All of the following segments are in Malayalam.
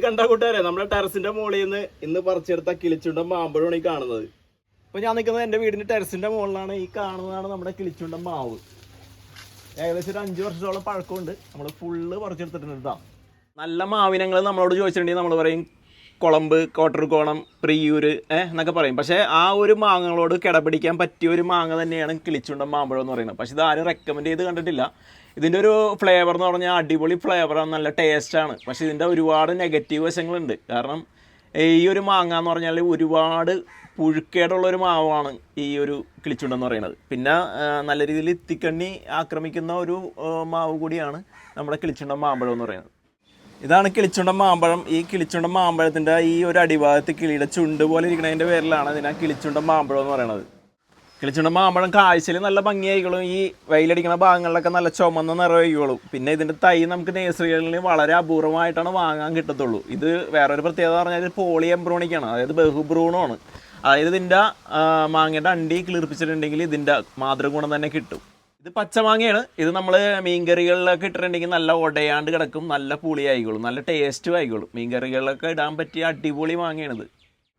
കണ്ട കൂട്ടുകാരെ, നമ്മുടെ ടെറസിന്റെ മുകളിൽ നിന്ന് ഇന്ന് പറിച്ചെടുത്ത കിളിച്ചുണ്ടൻ മാമ്പഴമാണ് ഈ കാണുന്നത്. ഇപ്പൊ ഞാൻ നിൽക്കുന്നത് എന്റെ വീടിന്റെ ടെറസിന്റെ മുകളിലാണ്. ഈ കാണുന്നതാണ് നമ്മുടെ കിളിച്ചുണ്ടൻ മാവ്. ഏകദേശം ഒരു 5 വർഷത്തോളം പഴക്കമുണ്ട്. നമ്മൾ ഫുള്ള് പറിച്ചെടുത്തിട്ടുണ്ട് കേട്ടോ. നല്ല മാവിനങ്ങൾ നമ്മളോട് ചോദിച്ചിട്ടുണ്ടെങ്കിൽ നമ്മൾ പറയും കുളമ്പ്, കോട്ടർകോണം, പ്രിയൂര് എന്നൊക്കെ പറയും. പക്ഷേ ആ ഒരു മാങ്ങകളോട് കിടപിടിക്കാൻ പറ്റിയ ഒരു മാങ്ങ തന്നെയാണ് കിളിച്ചുണ്ടൻ മാമ്പഴം എന്ന് പറയുന്നത്. പക്ഷേ ഇത് ആരും റെക്കമെൻഡ് ചെയ്ത് കണ്ടിട്ടില്ല. ഇതിൻ്റെ ഒരു ഫ്ലേവർ എന്ന് പറഞ്ഞാൽ അടിപൊളി ഫ്ലേവറാണ്, നല്ല ടേസ്റ്റാണ്. പക്ഷേ ഇതിൻ്റെ ഒരുപാട് നെഗറ്റീവ് വശങ്ങളുണ്ട്. കാരണം ഈ ഒരു മാങ്ങ എന്ന് പറഞ്ഞാൽ ഒരുപാട് പുഴുക്കേടുള്ളൊരു മാവാണ് ഈ ഒരു കിളിച്ചുണ്ടൻ എന്ന് പറയുന്നത്. പിന്നെ നല്ല രീതിയിൽ ഇത്തിക്കണ്ണി ആക്രമിക്കുന്ന ഒരു മാവ് കൂടിയാണ് നമ്മുടെ കിളിച്ചുണ്ടൻ മാമ്പഴം എന്ന് പറയുന്നത്. ഇതാണ് കിളിച്ചുണ്ടൻ മാമ്പഴം. ഈ കിളിച്ചുണ്ടൻ മാമ്പഴത്തിൻ്റെ ഈ ഒരു അടിഭാഗത്ത് കിളിയുടെ ചുണ്ട് പോലെ ഇരിക്കുന്നതിൻ്റെ പേരിലാണ് ഇതിനെ കിളിച്ചുണ്ടൻ മാമ്പഴം എന്ന് പറയുന്നത്. കിളിച്ചുണ്ടൻ മാമ്പഴം കാഴ്ചയിൽ നല്ല ഭംഗിയായിക്കോളും. ഈ വെയിലടിക്കുന്ന ഭാഗങ്ങളിലൊക്കെ നല്ല ചുമന്ന നിറമായിക്കോളും. പിന്നെ ഇതിൻ്റെ തൈ നമുക്ക് നേഴ്സറികളിൽ വളരെ അപൂർവമായിട്ടാണ് വാങ്ങാൻ കിട്ടത്തുള്ളൂ. ഇത് വേറൊരു പ്രത്യേകത പറഞ്ഞാൽ ഇത് പോളി എംബ്രോണിക്കാണ്, അതായത് ബഹുഭ്രൂണമാണ്. അതായത് ഇതിൻ്റെ മാങ്ങയുടെ അണ്ടി കിളിർപ്പിച്ചിട്ടുണ്ടെങ്കിൽ ഇതിൻ്റെ മാതൃഗുണം തന്നെ കിട്ടും. ഇത് പച്ചമാങ്ങയാണ്. ഇത് നമ്മൾ മീൻകറികളിലൊക്കെ ഇട്ടിട്ടുണ്ടെങ്കിൽ നല്ല ഉടയാണ്ട് കിടക്കും, നല്ല പുളിയായിക്കോളും, നല്ല ടേസ്റ്റും ആയിക്കോളും. മീൻകറികളിലൊക്കെ ഇടാൻ പറ്റിയ അടിപൊളി മാങ്ങയാണിത്.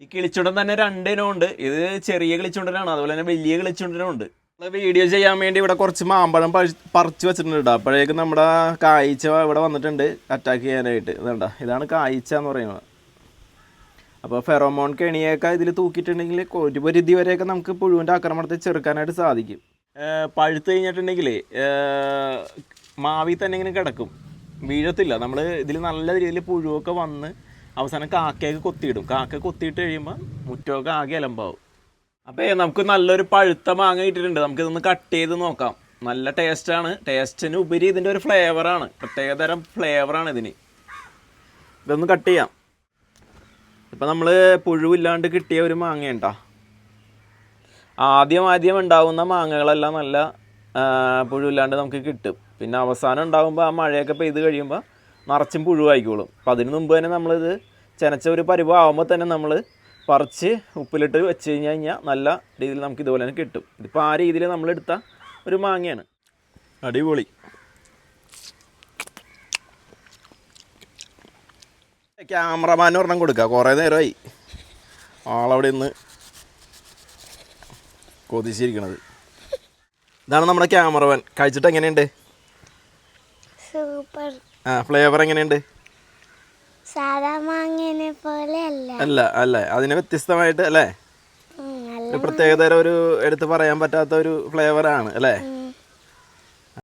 ഈ കിളിച്ചുണ്ടൻ തന്നെ 2 ഇനം ഉണ്ട്. ഇത് ചെറിയ കിളിച്ചുണ്ടനാണ്, അതുപോലെ തന്നെ വലിയ കിളിച്ചുണ്ടനും ഉണ്ട്. നമ്മൾ വീഡിയോ ചെയ്യാൻ വേണ്ടി ഇവിടെ കുറച്ച് മാമ്പഴം പറിച്ച് വെച്ചിട്ടുണ്ട് കേട്ടോ. അപ്പോഴേക്കും നമ്മുടെ കായ്ച്ച ഇവിടെ വന്നിട്ടുണ്ട് അറ്റാക്ക് ചെയ്യാനായിട്ട്. ഇതുണ്ട, ഇതാണ് കായ്ച്ച എന്ന് പറയുന്നത്. അപ്പോൾ ഫെറോമോൺ കെണിയൊക്കെ ഇതിൽ തൂക്കിയിട്ടുണ്ടെങ്കിൽ ഒരു പരിധി വരെയൊക്കെ നമുക്ക് പുഴുവിൻ്റെ ആക്രമണത്തെ ചെറുക്കാനായിട്ട് സാധിക്കും. പഴുത്ത് കഴിഞ്ഞിട്ടുണ്ടെങ്കിൽ മാവി തന്നെ ഇങ്ങനെ കിടക്കും, വീഴത്തില്ല. നമ്മൾ ഇതിൽ നല്ല രീതിയിൽ പുഴുവൊക്കെ വന്ന് അവസാനം കാക്കയൊക്കെ കൊത്തിയിടും. കാക്ക കൊത്തിയിട്ട് കഴിയുമ്പോൾ മുറ്റമൊക്കെ ആകെ അലമ്പാവും. അപ്പോൾ നമുക്ക് നല്ലൊരു പഴുത്ത മാങ്ങ കിട്ടിയിട്ടുണ്ട്. നമുക്കിതൊന്ന് കട്ട് ചെയ്ത് നോക്കാം. നല്ല ടേസ്റ്റാണ്. ടേസ്റ്റിന് ഉപരി ഇതിൻ്റെ ഒരു ഫ്ലേവറാണ്, പ്രത്യേകതരം ഫ്ലേവറാണ് ഇതിന്. ഇതൊന്ന് കട്ട് ചെയ്യാം. ഇപ്പം നമ്മൾ പുഴുവില്ലാണ്ട് കിട്ടിയ ഒരു മാങ്ങയുണ്ടോ. ആദ്യം ഉണ്ടാകുന്ന മാങ്ങകളെല്ലാം നല്ല പുഴുവില്ലാണ്ട് നമുക്ക് കിട്ടും. പിന്നെ അവസാനം ഉണ്ടാകുമ്പോൾ ആ മഴയൊക്കെ പെയ്ത് കഴിയുമ്പോൾ നിറച്ചും പുഴുവായിക്കോളും. അപ്പം അതിന് മുമ്പ് തന്നെ നമ്മളിത് ചെനച്ച ഒരു പരുവാകുമ്പോൾ തന്നെ നമ്മൾ പറിച്ച് ഉപ്പിലിട്ട് വെച്ച് കഴിഞ്ഞാൽ നല്ല രീതിയിൽ നമുക്ക് ഇതുപോലെ തന്നെ കിട്ടും. ഇതിപ്പോൾ ആ രീതിയിൽ നമ്മളെടുത്ത ഒരു മാങ്ങയാണ്. അടിപൊളി. ക്യാമറമാൻ ഒരെണ്ണം കൊടുക്കുക, കുറേ നേരമായി ആളവിടെ നിന്ന് കൊതിച്ചിരിക്കണത്. ഇതാണ് നമ്മുടെ ക്യാമറമാൻ. കഴിച്ചിട്ട് എങ്ങനെയുണ്ട്? സൂപ്പർ. ഫ്ലേവർ എങ്ങനെയുണ്ട്? സാധാ മാങ്ങേനെ പോലെ അല്ല അല്ലേ, അതിന് വ്യത്യസ്തമായിട്ട് അല്ലേ, ഒരു പ്രത്യേകതരം ഒരു എടുത്ത് പറയാൻ പറ്റാത്ത ഒരു ഫ്ലേവറാണ് അല്ലേ.